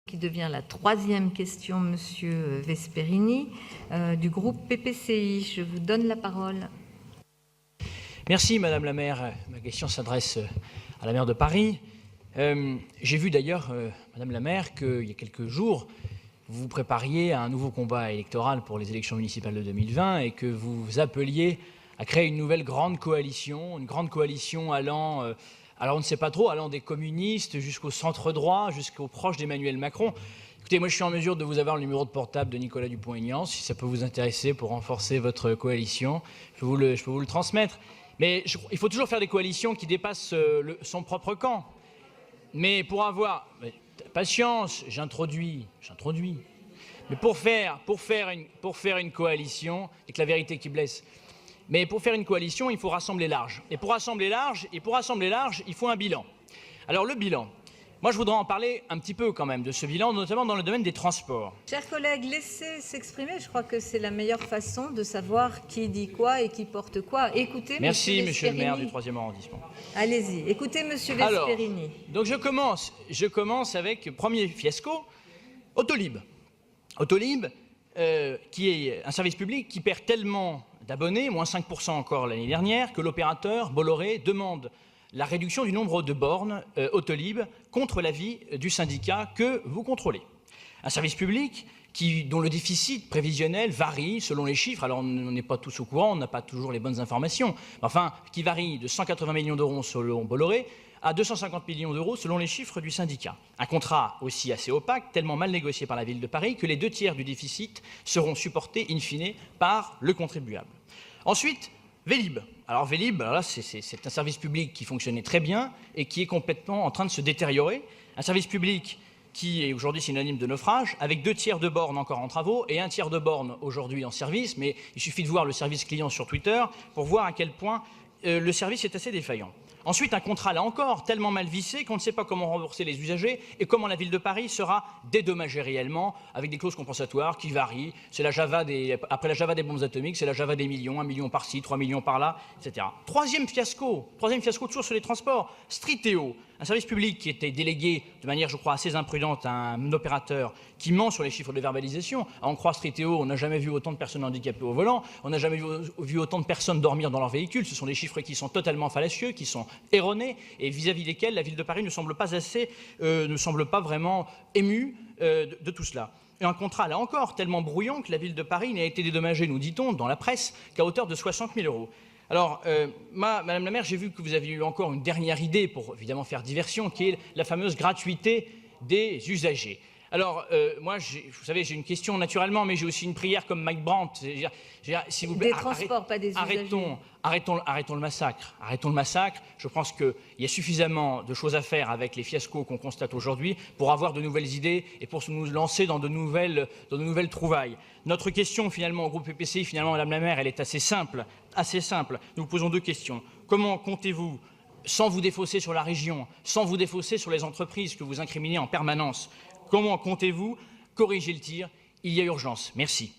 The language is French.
Qui devient la troisième question, Monsieur Vesperini, du groupe PPCI. Je vous donne la parole. Merci, Madame la maire. Ma question s'adresse à la maire de Paris. J'ai vu d'ailleurs, Madame la maire, qu'il y a quelques jours, vous vous prépariez à un nouveau combat électoral pour les élections municipales de 2020 et que vous appeliez à créer une nouvelle grande coalition allant... alors on ne sait pas trop, allant des communistes jusqu'au centre droit, jusqu'aux proches d'Emmanuel Macron. Écoutez, moi je suis en mesure de vous avoir le numéro de portable de Nicolas Dupont-Aignan, si ça peut vous intéresser pour renforcer votre coalition, je peux vous le transmettre. Mais il faut toujours faire des coalitions qui dépassent son propre camp. Mais pour avoir... patience, j'introduis. Mais pour faire une coalition, et que la vérité qui blesse... Mais pour faire une coalition, il faut rassembler large. Et pour rassembler large, il faut un bilan. Alors le bilan, moi je voudrais en parler un petit peu quand même de ce bilan, notamment dans le domaine des transports. Chers collègues, laissez s'exprimer. Je crois que c'est la meilleure façon de savoir qui dit quoi et qui porte quoi. Écoutez, merci, monsieur le maire du 3e arrondissement. Allez-y, écoutez, monsieur Vesperini. Alors, donc je commence avec premier fiasco, Autolib. Autolib, qui est un service public qui perd tellement d'abonnés, moins 5% encore l'année dernière, que l'opérateur Bolloré demande la réduction du nombre de bornes Autolib contre l'avis du syndicat que vous contrôlez. Un service public dont le déficit prévisionnel varie selon les chiffres, alors on n'est pas tous au courant, on n'a pas toujours les bonnes informations, enfin qui varie de 180 millions d'euros selon Bolloré à 250 millions d'euros selon les chiffres du syndicat. Un contrat aussi assez opaque, tellement mal négocié par la ville de Paris que les 2/3 du déficit seront supportés in fine par le contribuable. Ensuite, Vélib. Alors Vélib, là, c'est un service public qui fonctionnait très bien et qui est complètement en train de se détériorer. Un service public qui est aujourd'hui synonyme de naufrage, avec 2/3 de bornes encore en travaux et 1/3 de bornes aujourd'hui en service. Mais il suffit de voir le service client sur Twitter pour voir à quel point le service est assez défaillant. Ensuite, un contrat, là encore, tellement mal vissé qu'on ne sait pas comment rembourser les usagers et comment la ville de Paris sera dédommagée réellement avec des clauses compensatoires qui varient. C'est la Java après la Java des bombes atomiques, c'est la Java des millions, 1 million par-ci, 3 millions par-là, etc. Troisième fiasco toujours sur les transports, Striteo, un service public qui était délégué de manière, je crois, assez imprudente à un opérateur qui ment sur les chiffres de verbalisation. À en croire Striteo, on n'a jamais vu autant de personnes handicapées au volant, on n'a jamais vu autant de personnes dormir dans leur véhicule. Ce sont des chiffres qui sont totalement fallacieux, qui sont erronés et vis-à-vis desquels la ville de Paris ne semble pas vraiment émue de tout cela. Et un contrat, là encore, tellement brouillon que la ville de Paris n'a été dédommagée, nous dit-on, dans la presse, qu'à hauteur de 60 000 euros. Alors, Madame la maire, j'ai vu que vous aviez eu encore une dernière idée pour, évidemment, faire diversion, qui est la fameuse gratuité des usagers. Alors, moi, vous savez, j'ai une question naturellement, mais j'ai aussi une prière comme Mike Brandt. S'il vous plaît, des transports, pas des usagers. Arrêtons le massacre. Arrêtons le massacre. Je pense qu'il y a suffisamment de choses à faire avec les fiascos qu'on constate aujourd'hui pour avoir de nouvelles idées et pour nous lancer dans de nouvelles trouvailles. Notre question, finalement, au groupe PPCI, finalement, Madame la maire, elle est assez simple. Nous vous posons deux questions. Comment comptez-vous, sans vous défausser sur la région, sans vous défausser sur les entreprises que vous incriminez en permanence, comment comptez-vous corriger le tir? Il y a urgence. Merci.